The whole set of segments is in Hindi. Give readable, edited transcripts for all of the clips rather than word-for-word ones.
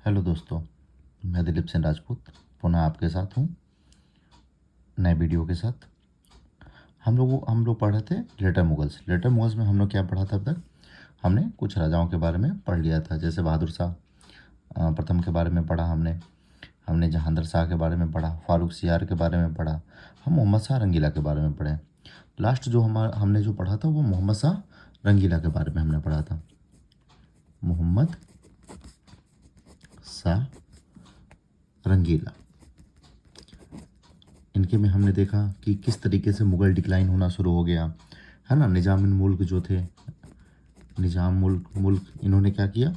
हेलो दोस्तों, मैं दिलीप सिंह राजपूत पुनः आपके साथ हूँ नए वीडियो के साथ। हम लोग पढ़ रहे थे लेटर मुगल्स में हम लोग क्या पढ़ा था अब तक। हमने कुछ राजाओं के बारे में पढ़ लिया था, जैसे बहादुर शाह प्रथम के बारे में पढ़ा हमने जहांगीर शाह के बारे में पढ़ा, फारूक सियार के बारे में पढ़ा, हम मोहम्मद शाह रंगीला के बारे में पढ़े। लास्ट जो हमने जो पढ़ा था वो मोहम्मद शाह रंगीला के बारे में हमने पढ़ा था। मोहम्मद शाह रंगीला, इनके में हमने देखा कि किस तरीके से मुग़ल डिक्लाइन होना शुरू हो गया, है ना। निज़ाम मुल्क जो थे, निज़ाम मुल्क इन्होंने क्या किया,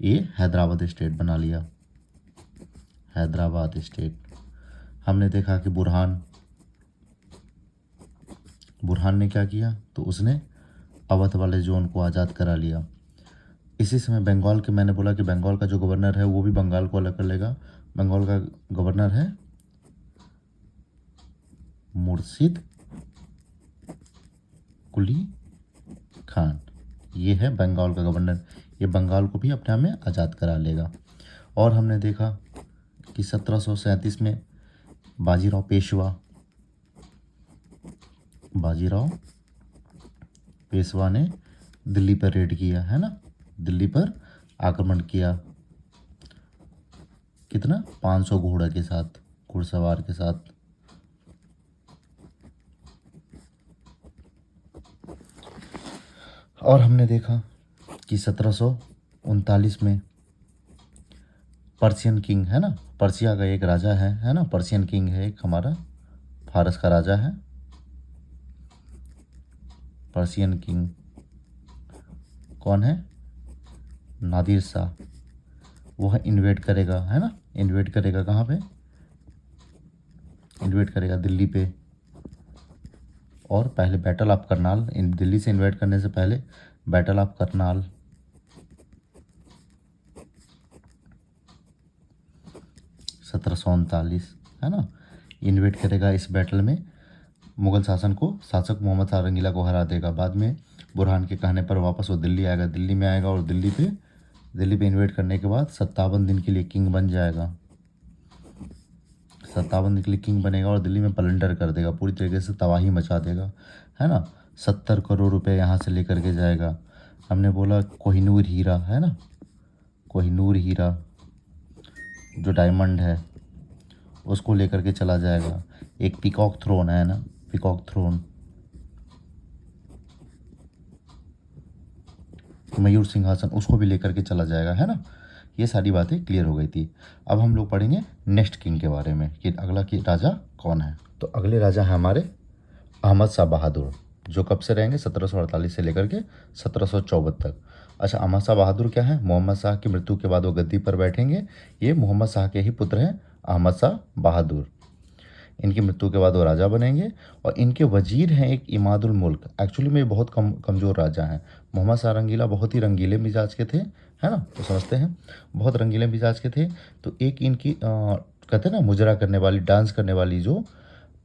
ये हैदराबाद स्टेट बना लिया, हैदराबाद स्टेट। हमने देखा कि बुरहान ने क्या किया, तो उसने अवध वाले जोन को आज़ाद करा लिया। इसी समय बंगाल के, मैंने बोला कि बंगाल का जो गवर्नर है वो भी बंगाल को अलग कर लेगा। बंगाल का गवर्नर है मुर्शिद कुली खान, ये है बंगाल का गवर्नर। ये बंगाल को भी अपने आप में आज़ाद करा लेगा। और हमने देखा कि 1737 में बाजीराव पेशवा ने दिल्ली पर रेड किया, है ना, दिल्ली पर आक्रमण किया। कितना, 500 घोड़ा के साथ, घुड़सवार के साथ। और हमने देखा कि 1739 में पर्शियन किंग, है ना, पर्शिया का एक राजा है ना, पर्शियन किंग है एक हमारा, फारस का राजा है पर्शियन किंग। कौन है, नादिर शाह। वह इन्वेट करेगा, है ना, इन्वेट करेगा कहाँ पे, इन्वेट करेगा दिल्ली पे। और पहले बैटल ऑफ करनाल, दिल्ली से इन्वेट करने से पहले बैटल ऑफ करनाल 1739, है ना, इन्वेट करेगा। इस बैटल में मुगल शासक मोहम्मद शाह रंगीला को हरा देगा। बाद में बुरहान के कहने पर वापस वो दिल्ली में आएगा और दिल्ली पे इन्वेट करने के बाद 57 दिन के लिए किंग बन जाएगा। 57 दिन के लिए किंग बनेगा और दिल्ली में प्लंडर कर देगा, पूरी तरीके से तबाही मचा देगा, है ना। 70 करोड़ रुपए यहाँ से लेकर के जाएगा। हमने बोला कोहिनूर हीरा, है ना, कोहिनूर हीरा जो डायमंड है उसको लेकर के चला जाएगा। एक पीकॉक थ्रोन है ना, पीकॉक थ्रोन, मयूर सिंहासन, उसको भी लेकर के चला जाएगा, है ना। ये सारी बातें क्लियर हो गई थी। अब हम लोग पढ़ेंगे नेक्स्ट किंग के बारे में कि अगला की राजा कौन है। तो अगले राजा है हमारे अहमद शाह बहादुर, जो कब से रहेंगे, 1748 से लेकर के 1754 तक। अच्छा, अहमद शाह बहादुर क्या है, मोहम्मद शाह की मृत्यु के बाद वो गद्दी पर बैठेंगे। ये मोहम्मद शाह के ही पुत्र हैं अहमद शाह बहादुर। इनकी मृत्यु के बाद वो राजा बनेंगे और इनके वजीर हैं एक इमादुल मुल्क। एक्चुअली में बहुत कमज़ोर राजा हैं। मोहम्मद शाह रंगीला बहुत ही रंगीले मिजाज के थे, है ना, तो समझते हैं बहुत रंगीले मिजाज के थे। तो एक इनकी कहते हैं ना मुजरा करने वाली, डांस करने वाली जो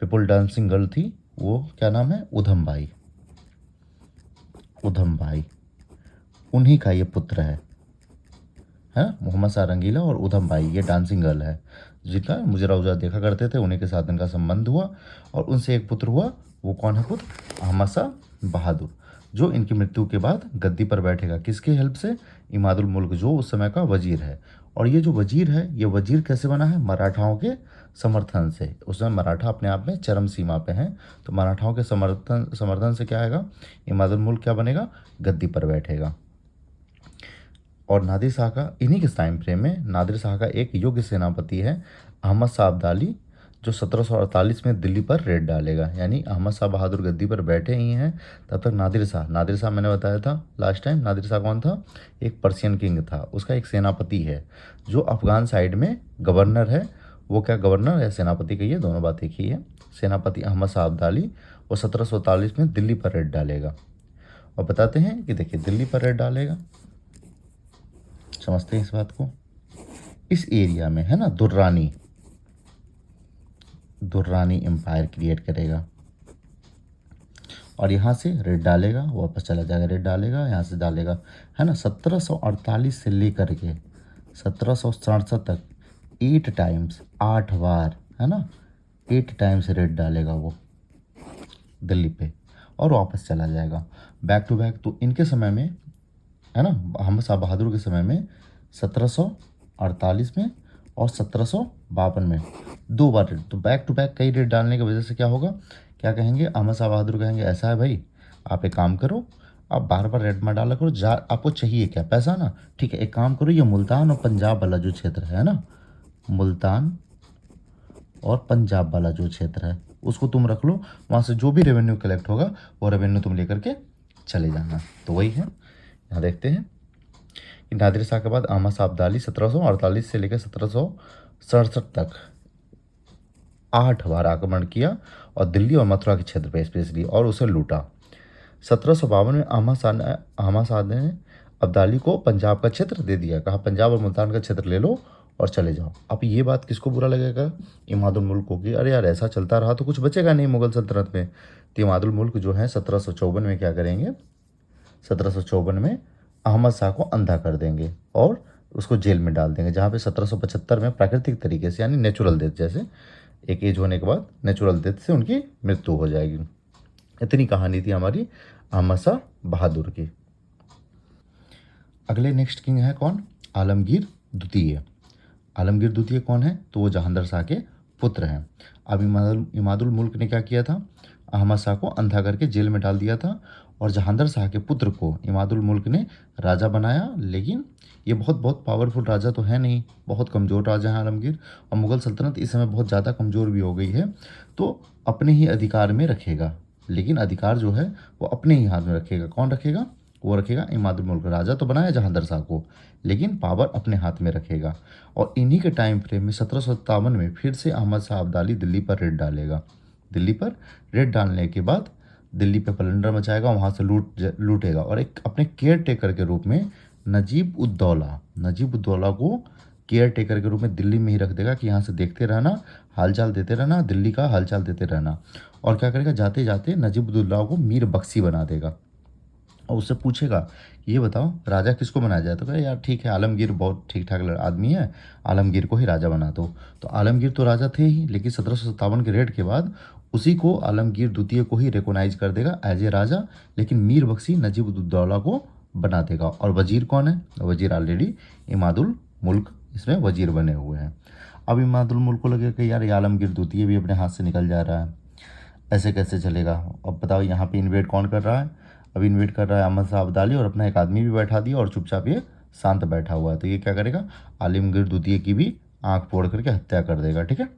पीपल डांसिंग गर्ल थी, वो क्या नाम है, उधम बाई। उन्हीं का ये पुत्र है ना, मोहम्मद शाह रंगीला और उधम बाई, ये डांसिंग गर्ल है जिनका मुजरा उजरा देखा करते थे, उन्हीं के साथ इनका संबंध हुआ और उनसे एक पुत्र हुआ। वो कौन है पुत्र, अहमद शाह बहादुर, जो इनकी मृत्यु के बाद गद्दी पर बैठेगा। किसके हेल्प से, इमादुल मुल्क जो उस समय का वजीर है। और ये जो वजीर है, ये वजीर कैसे बना है, मराठाओं के समर्थन से। उस समय मराठा अपने आप में चरम सीमा पे हैं, तो मराठाओं के समर्थन से क्या आएगा, इमादुल मुल्क क्या बनेगा, गद्दी पर बैठेगा। और नादिर शाह का, इन्हीं के टाइम फ्रेम में नादिर शाह का एक योग्य सेनापति है अहमद शाह अब्दाली, जो 1748 में दिल्ली पर रेड डालेगा। यानी अहमद शाह बहादुर गद्दी पर बैठे ही हैं, तब तक नादिर शाह मैंने बताया था लास्ट टाइम, नादिर शाह कौन था, एक पर्शियन किंग था। उसका एक सेनापति है जो अफगान साइड में गवर्नर है। वो क्या गवर्नर या सेनापति कहिए, दोनों बात एक ही है। सेनापति अहमद शाह अब्दाली, वो 1747 में दिल्ली पर रेड डालेगा। और बताते हैं कि देखिए दिल्ली पर रेड डालेगा, समझते हैं इस बात को। इस एरिया में, है ना, दुर्रानी एम्पायर क्रिएट करेगा और यहाँ से रेड डालेगा, वापस चला जाएगा, रेड डालेगा, यहाँ से डालेगा, है ना। 1748 से लेकर के 1767 तक 8 टाइम्स, 8 बार, है ना, 8 टाइम्स रेड डालेगा वो दिल्ली पे और वापस चला जाएगा बैक टू बैक। तो इनके समय में, है ना, अहमद शाह बहादुर के समय में 1748 में और 1752 में 2 बार रेड। तो बैक टू बैक कई रेड डालने की वजह से क्या होगा, क्या कहेंगे, अहमद शाह बहादुर कहेंगे ऐसा है भाई, आप एक काम करो, आप बार बार रेड मत डाला करो, जा आपको चाहिए क्या, पैसा ना, ठीक है, एक काम करो, ये मुल्तान और पंजाब वाला जो क्षेत्र है ना, मुल्तान और पंजाब वाला जो क्षेत्र है उसको तुम रख लो, वहाँ से जो भी रेवेन्यू कलेक्ट होगा वो रेवेन्यू तुम लेकर के चले जाना। तो वही है, यहाँ देखते हैं कि नादिर शाह के बाद अहमद शाह अब्दाली 1748 से लेकर 1767 तक 8 बार आक्रमण किया और दिल्ली और मथुरा के क्षेत्र पे स्पेशली, और उसे लूटा। 1752 में अहमद शाह ने अब्दाली को पंजाब का क्षेत्र दे दिया, कहा पंजाब और मुल्तान का क्षेत्र ले लो और चले जाओ। अब ये बात किसको बुरा लगेगा, इमादुल मुल्क को, कि अरे यार ऐसा चलता रहा तो कुछ बचेगा नहीं मुगल सल्तनत में। तो इमादुल मुल्क जो है 1754 में क्या करेंगे, 1754 में अहमद शाह को अंधा कर देंगे और उसको जेल में डाल देंगे, जहाँ पे 1775 में प्राकृतिक तरीके से, यानी नेचुरल डेथ, जैसे एक एज होने के बाद नेचुरल डेथ से उनकी मृत्यु हो जाएगी। इतनी कहानी थी हमारी अहमद शाह बहादुर की। अगले नेक्स्ट किंग है कौन, आलमगीर द्वितीय। आलमगीर द्वितीय कौन है, तो वो जहांगीर शाह के पुत्र हैं। अब इमादुल मुल्क ने क्या किया था, अहमद शाह को अंधा करके जेल में डाल दिया था और जहांगीर शाह के पुत्र को इमादुल मुल्क ने राजा बनाया। लेकिन ये बहुत पावरफुल राजा तो है नहीं, बहुत कमज़ोर राजा है आलमगीर, और मुग़ल सल्तनत इस समय बहुत ज़्यादा कमज़ोर भी हो गई है। तो अपने ही अधिकार में रखेगा, लेकिन अधिकार जो है वो अपने ही हाथ में रखेगा। कौन रखेगा, वो रखेगा इमादुल मुल्क। राजा तो बनाया जहांगीर शाह को, लेकिन पावर अपने हाथ में रखेगा। और इन्हीं के टाइम फ्रेम में 1757 में फिर से अहमद शाह अब्दाली दिल्ली पर रेड डालेगा। दिल्ली पर रेड डालने के बाद दिल्ली पे प्लंडर मचाएगा, वहाँ से लूटेगा और एक अपने केयर टेकर के रूप में नजीब उद्दौला को केयर टेकर के रूप में दिल्ली में ही रख देगा कि यहाँ से देखते रहना, हालचाल देते रहना, दिल्ली का हालचाल देते रहना। और क्या करेगा, जाते जाते नजीब उद्दौला को मीर बख्शी बना देगा और उससे पूछेगा ये बताओ राजा किसको बनाया जाए, तो कहे यार ठीक है, आलमगीर बहुत ठीक ठाक आदमी है, आलमगीर को ही राजा बना दो। तो आलमगीर तो राजा थे ही, लेकिन 1757 के रेड के बाद उसी को आलमगीर द्वितीय को ही रिकॉग्नाइज कर देगा एज ए राजा, लेकिन मीर बख्शी नजीब उद्दौला को बना देगा। और वजीर कौन है, वजीर ऑलरेडी इमादुल मुल्क इसमें वजीर बने हुए हैं। अब इमादुल मुल्क को लगेगा कि यार ये आलमगीर द्वितीय भी अपने हाथ से निकल जा रहा है, ऐसे कैसे चलेगा। अब बताओ यहाँ पे इन्वेड कौन कर रहा है, अब इन्वेड कर रहा है अहमद शाह अब्दाली, और अपना एक आदमी भी बैठा दिया और चुपचाप ये शांत बैठा हुआ है। तो ये क्या करेगा, आलमगीर द्वितीय की भी आंख फोड़ करके हत्या कर देगा, ठीक है,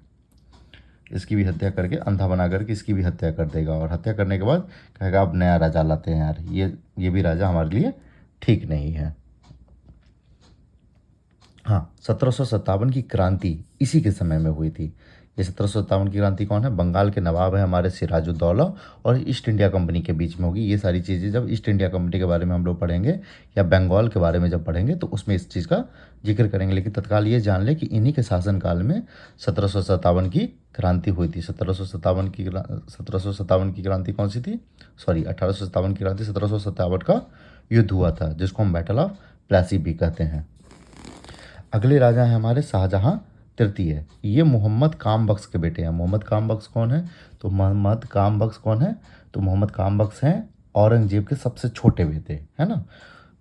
इसकी भी हत्या करके, अंधा बना करके इसकी भी हत्या कर देगा। और हत्या करने के बाद कहेगा अब नया राजा लाते हैं यार, ये भी राजा हमारे लिए ठीक नहीं है। हाँ, 1757 की क्रांति इसी के समय में हुई थी। ये 1757 की क्रांति कौन है, बंगाल के नवाब है हमारे सिराजुद्दौला और ईस्ट इंडिया कंपनी के बीच में होगी। ये सारी चीज़ें जब ईस्ट इंडिया कंपनी के बारे में हम लोग पढ़ेंगे या बंगाल के बारे में जब पढ़ेंगे तो उसमें इस चीज़ का जिक्र करेंगे। लेकिन तत्काल ये जान ले कि इन्हीं के शासनकाल में 1757 की क्रांति हुई थी। 1757 की क्रांति कौन सी थी, सॉरी 1857 की क्रांति, 1757 का युद्ध हुआ था जिसको हम बैटल ऑफ प्लासी भी कहते हैं। अगले राजा हैं हमारे शाहजहां तृतीय। ये मोहम्मद काम बख्श के बेटे हैं। मोहम्मद काम बख्श कौन है, तो मोहम्मद काम बख्श कौन है, तो मोहम्मद काम बख्श हैं औरंगजेब के सबसे छोटे बेटे, है ना।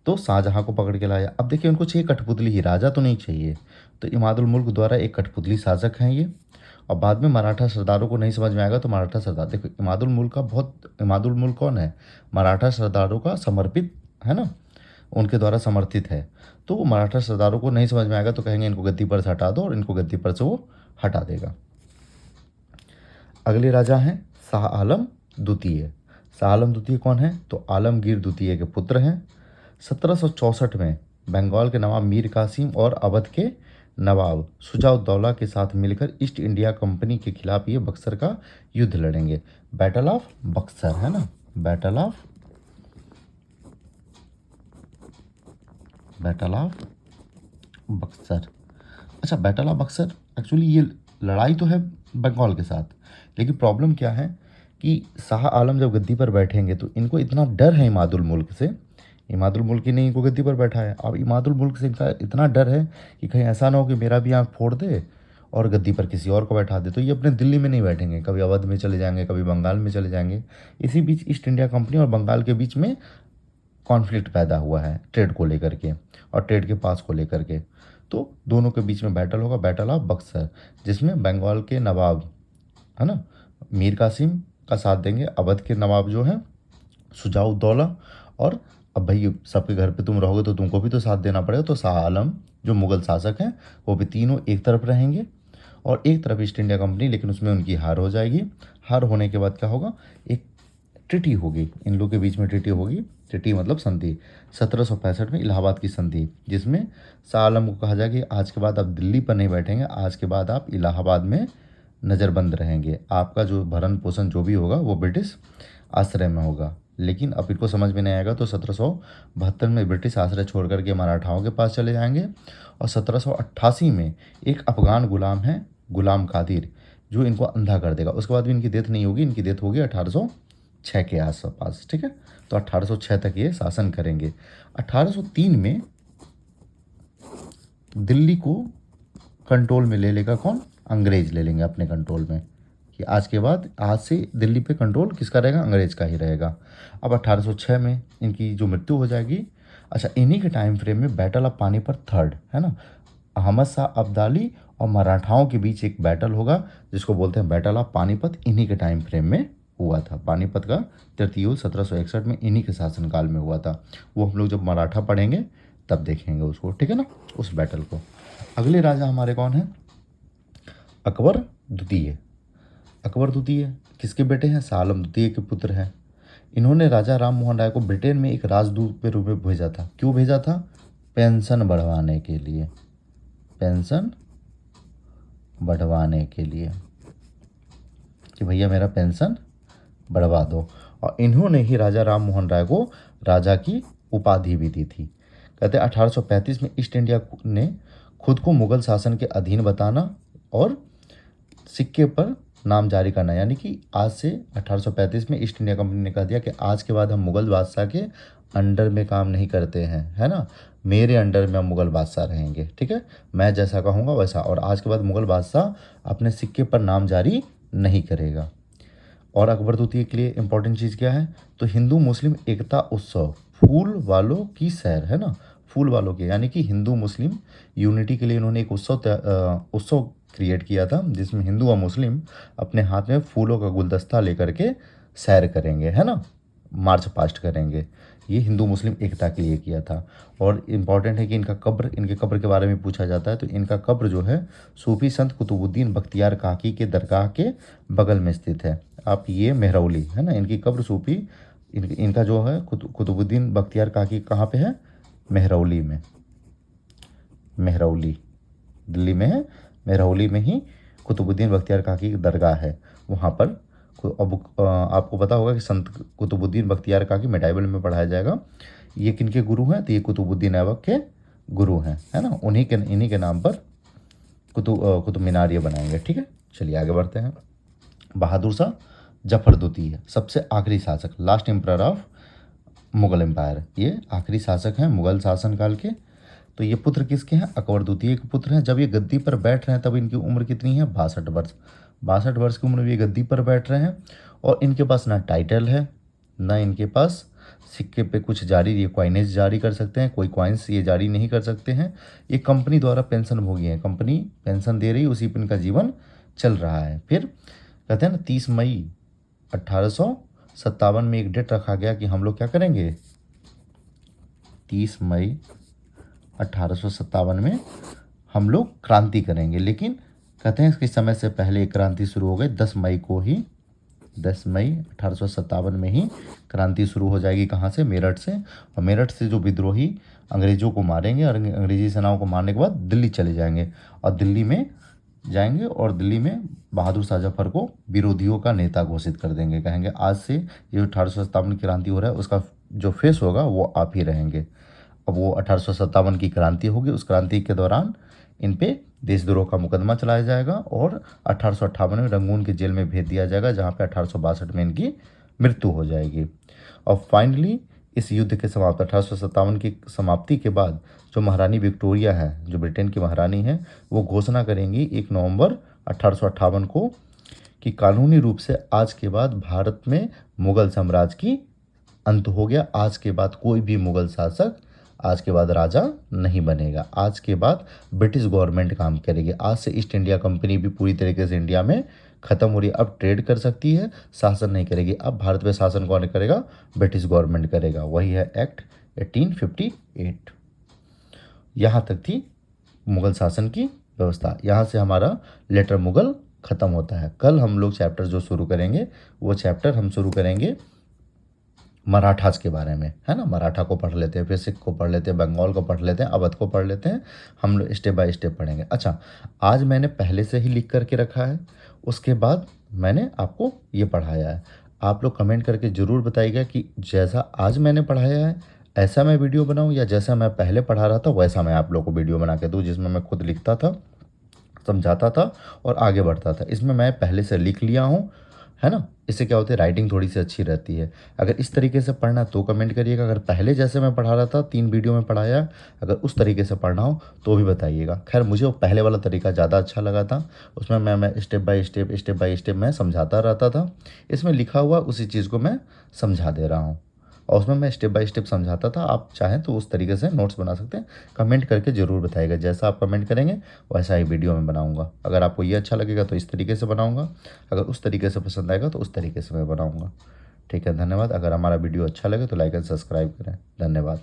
तो शाहजहां को पकड़ के लाया। अब देखिए उनको चाहिए कठपुतली ही, राजा तो नहीं चाहिए। तो इमादुल मुल्क द्वारा एक कठपुतली शासक हैं ये। और बाद में मराठा सरदारों को नहीं समझ में आएगा तो मराठा सरदार, देखो इमादुल मुल्क कौन है, मराठा सरदारों का समर्पित, है ना, उनके द्वारा समर्थित है। तो वो मराठा सरदारों को नहीं समझ में आएगा तो कहेंगे इनको गद्दी पर से हटा दो, और इनको गद्दी पर से वो हटा देगा। अगले राजा हैं शाह आलम द्वितीय। शाह आलम द्वितीय कौन है, तो आलमगीर द्वितीय के पुत्र हैं। 1764 में बंगाल के नवाब मीर कासिम और अवध के नवाब शुजाउद्दौला के साथ मिलकर ईस्ट इंडिया कंपनी के खिलाफ ये बक्सर का युद्ध लड़ेंगे। बैटल ऑफ बक्सर, है ना, बैटल ऑफ बक्सर। अच्छा, बैटल ऑफ बक्सर एक्चुअली ये लड़ाई तो है बंगाल के साथ, लेकिन प्रॉब्लम क्या है कि शाह आलम जब गद्दी पर बैठेंगे तो इनको इतना डर है इमादुल मुल्क से, इमादुल मुल्क ही नहीं इनको गद्दी पर बैठा है। अब इमादुल मुल्क से इनका इतना डर है कि कहीं ऐसा ना हो कि मेरा भी आँख फोड़ दे और गद्दी पर किसी और को बैठा दे। तो ये अपने दिल्ली में नहीं बैठेंगे, कभी अवध में चले जाएंगे, कभी बंगाल में चले जाएंगे। इसी बीच ईस्ट इंडिया कंपनी और बंगाल के बीच में कॉन्फ्लिक्ट पैदा हुआ है ट्रेड को लेकर के और ट्रेड के पास को लेकर के। तो दोनों के बीच में बैटल होगा, बैटल ऑफ बक्सर, जिसमें बंगाल के नवाब है ना मीर कासिम का साथ देंगे, अवध के नवाब जो हैं शुजाउद्दौला, और अब भाई सबके घर पे तुम रहोगे तो तुमको भी तो साथ देना पड़ेगा, तो शाह आलम जो मुग़ल शासक हैं वो भी तीनों एक तरफ रहेंगे और एक तरफ ईस्ट इंडिया कंपनी। लेकिन उसमें उनकी हार हो जाएगी। हार होने के बाद क्या होगा, एक ट्रिटी होगी, इन लोगों के बीच में ट्रिटी होगी। ट्रिटी मतलब संधि, 1765 में इलाहाबाद की संधि, जिसमें शाह आलम को कहा जाए कि आज के बाद आप दिल्ली पर नहीं बैठेंगे, आज के बाद आप इलाहाबाद में नज़रबंद रहेंगे, आपका जो भरण पोषण जो भी होगा वो ब्रिटिश आश्रय में होगा। लेकिन अब इनको समझ में नहीं आएगा तो 1772 में ब्रिटिश आश्रय छोड़ करके मराठाओं के पास चले जाएंगे। और 1788 में एक अफ़गान गुलाम है, गुलाम कादिर, जो इनको अंधा कर देगा। उसके बाद भी इनकी डेथ नहीं होगी, इनकी डेथ होगी 1806 के आसपास, ठीक है। तो 1806 तक ये शासन करेंगे। 1803 में दिल्ली को कंट्रोल में ले लेगा कौन, अंग्रेज ले लेंगे अपने कंट्रोल में, कि आज के बाद आज से दिल्ली पे कंट्रोल किसका रहेगा, अंग्रेज का ही रहेगा। अब 1806 में इनकी जो मृत्यु हो जाएगी। अच्छा, इन्हीं के टाइम फ्रेम में बैटल ऑफ पानीपत थर्ड है ना, अहमद शाह अब्दाली और मराठाओं के बीच एक बैटल होगा जिसको बोलते हैं बैटल ऑफ पानीपत। इन्हीं के टाइम फ्रेम में हुआ था। पानीपत का तृतीय युद्ध 1761 में इन्हीं के शासनकाल में हुआ था। वो हम लोग जब मराठा पढ़ेंगे तब देखेंगे उसको, ठीक है ना, उस बैटल को। अगले राजा हमारे कौन हैं, अकबर द्वितीय। अकबर द्वितीय किसके बेटे हैं, शाह आलम द्वितीय के पुत्र हैं। इन्होंने राजा राम मोहन राय को ब्रिटेन में एक राजदूत के रूप में भेजा था। क्यों भेजा था, पेंशन बढ़वाने के लिए, पेंशन बढ़वाने के लिए कि भैया मेरा पेंशन बढ़वा दो। और इन्होंने ही राजा राम मोहन राय को राजा की उपाधि भी दी थी। कहते हैं 1835 में ईस्ट इंडिया ने खुद को मुगल शासन के अधीन बताना और सिक्के पर नाम जारी करना, यानी कि आज से 1835 में ईस्ट इंडिया कंपनी ने कह दिया कि आज के बाद हम मुगल बादशाह के अंडर में काम नहीं करते हैं, है ना, मेरे अंडर में हम मुगल बादशाह रहेंगे, ठीक है, मैं जैसा कहूँगा वैसा। और आज के बाद मुगल बादशाह अपने सिक्के पर नाम जारी नहीं करेगा। और अकबर द्वितीय के लिए इंपॉर्टेंट चीज़ क्या है, तो हिंदू मुस्लिम एकता उत्सव, फूल वालों की सैर, है ना, फूल वालों के, यानी कि हिंदू मुस्लिम यूनिटी के लिए इन्होंने एक उत्सव क्रिएट किया था, जिसमें हिंदू और मुस्लिम अपने हाथ में फूलों का गुलदस्ता लेकर के सैर करेंगे, है ना, मार्च पास्ट करेंगे। ये हिंदू मुस्लिम एकता के लिए किया था। और इम्पॉर्टेंट है कि इनके कब्र के बारे में पूछा जाता है, तो इनका कब्र जो है सूफी संत कुतुबुद्दीन बख्तियार काकी के दरगाह के बगल में स्थित है। आप ये मेहरौली है ना, इनकी कब्र सूफी इनका जो है कुतुबुद्दीन बख्तियार काकी कहाँ पे है, मेहरौली में, मेहरौली दिल्ली में है, मेहरौली में ही कुतुबुद्दीन बख्तियार काकी की दरगाह है। वहाँ पर अब आपको पता होगा कि संत कुतुबुद्दीन बख्तियार काकी मेडाइवल में पढ़ाया जाएगा। ये किनके गुरु हैं, तो ये कुतुबुद्दीन ऐबक के गुरु हैं, है ना, इन्हीं के नाम पर कुतुब मीनार ये बनाएंगे, ठीक है। चलिए आगे बढ़ते हैं। बहादुर शाह जफर द्वितीय, सबसे आखिरी शासक, last emperor of Mughal empire, ये आखिरी शासक हैं मुगल शासनकाल के। तो ये पुत्र किसके हैं, अकबर द्वितीय के पुत्र हैं। जब ये गद्दी पर बैठ रहे हैं तब इनकी उम्र कितनी है, 62 वर्ष। 62 वर्ष की उम्र में ये गद्दी पर बैठ रहे हैं और इनके पास ना टाइटल है, ना इनके पास सिक्के पे कुछ जारी, ये कॉइनेज जारी कर सकते हैं, कोई कॉइन्स ये जारी नहीं कर सकते हैं। ये कंपनी द्वारा पेंशन भोगी है, कंपनी पेंशन दे रही, उसी पर इनका जीवन चल रहा है। फिर कहते हैं ना 30 मई 1857 में एक डेट रखा गया कि हम लोग क्या करेंगे, 30 मई 1857 में हम लोग क्रांति करेंगे। लेकिन कहते हैं इसके समय से पहले एक क्रांति शुरू हो गई, 10 मई को ही, 10 मई 1857 में ही क्रांति शुरू हो जाएगी। कहाँ से, मेरठ से। और मेरठ से जो विद्रोही अंग्रेज़ों को मारेंगे और अंग्रेजी सेनाओं को मारने के बाद दिल्ली चले जाएंगे और दिल्ली में जाएंगे और दिल्ली में बहादुर शाह जफर को विरोधियों का नेता घोषित कर देंगे। कहेंगे आज से ये 1857 क्रांति हो रहा है उसका जो फेस होगा वो आप ही रहेंगे। अब वो 1857 की क्रांति होगी, उस क्रांति के दौरान इन पे देशद्रोह का मुकदमा चलाया जाएगा और 1858 में रंगून के जेल में भेज दिया जाएगा, जहाँ पे 1862 में इनकी मृत्यु हो जाएगी। और फाइनली इस युद्ध के समाप्त 1857 की समाप्ति के बाद जो महारानी विक्टोरिया है, जो ब्रिटेन की महारानी है, वो घोषणा करेंगी 1 नवंबर 1858 को कि कानूनी रूप से आज के बाद भारत में मुगल साम्राज्य की अंत हो गया। आज के बाद कोई भी मुगल शासक आज के बाद राजा नहीं बनेगा। आज के बाद ब्रिटिश गवर्नमेंट काम करेगी। आज से ईस्ट इंडिया कंपनी भी पूरी तरीके से इंडिया में ख़त्म हो रही है। अब ट्रेड कर सकती है, शासन नहीं करेगी। अब भारत में शासन कौन करेगा? ब्रिटिश गवर्नमेंट करेगा। वही है एक्ट 1858। यहाँ तक थी मुगल शासन की व्यवस्था। यहाँ से हमारा लेटर मुगल ख़त्म होता है। कल हम लोग चैप्टर जो शुरू करेंगे, वो चैप्टर हम शुरू करेंगे मराठास के बारे में, है ना। मराठा को पढ़ लेते हैं, फिर सिख को पढ़ लेते हैं, बंगाल को पढ़ लेते हैं, अवध को पढ़ लेते हैं। हम लोग स्टेप बाय स्टेप पढ़ेंगे। अच्छा, आज मैंने पहले से ही लिख करके रखा है, उसके बाद मैंने आपको ये पढ़ाया है। आप लोग कमेंट करके ज़रूर बताइएगा कि जैसा आज मैंने पढ़ाया है ऐसा मैं वीडियो बनाऊँ, या जैसा मैं पहले पढ़ा रहा था वैसा मैं आप लोग को वीडियो बना के दूँ, जिसमें मैं खुद लिखता था, समझाता था और आगे बढ़ता था। इसमें मैं पहले से लिख लिया हूँ, है ना। इससे क्या होता है, राइटिंग थोड़ी सी अच्छी रहती है। अगर इस तरीके से पढ़ना तो कमेंट करिएगा। अगर पहले जैसे मैं पढ़ा रहा था 3 वीडियो में पढ़ाया, अगर उस तरीके से पढ़ना हो तो भी बताइएगा। खैर, मुझे वो पहले वाला तरीका ज़्यादा अच्छा लगा था। उसमें मैं स्टेप बाय स्टेप मैं समझाता रहता था। इसमें लिखा हुआ उसी चीज़ को मैं समझा दे रहा हूँ, और उसमें मैं स्टेप बाय स्टेप समझाता था। आप चाहें तो उस तरीके से नोट्स बना सकते हैं। कमेंट करके ज़रूर बताइएगा। जैसा आप कमेंट करेंगे वैसा ही वीडियो में बनाऊंगा। अगर आपको ये अच्छा लगेगा तो इस तरीके से बनाऊंगा, अगर उस तरीके से पसंद आएगा तो उस तरीके से मैं बनाऊंगा। ठीक है, धन्यवाद। अगर हमारा वीडियो अच्छा लगे तो लाइक एंड सब्सक्राइब करें। धन्यवाद।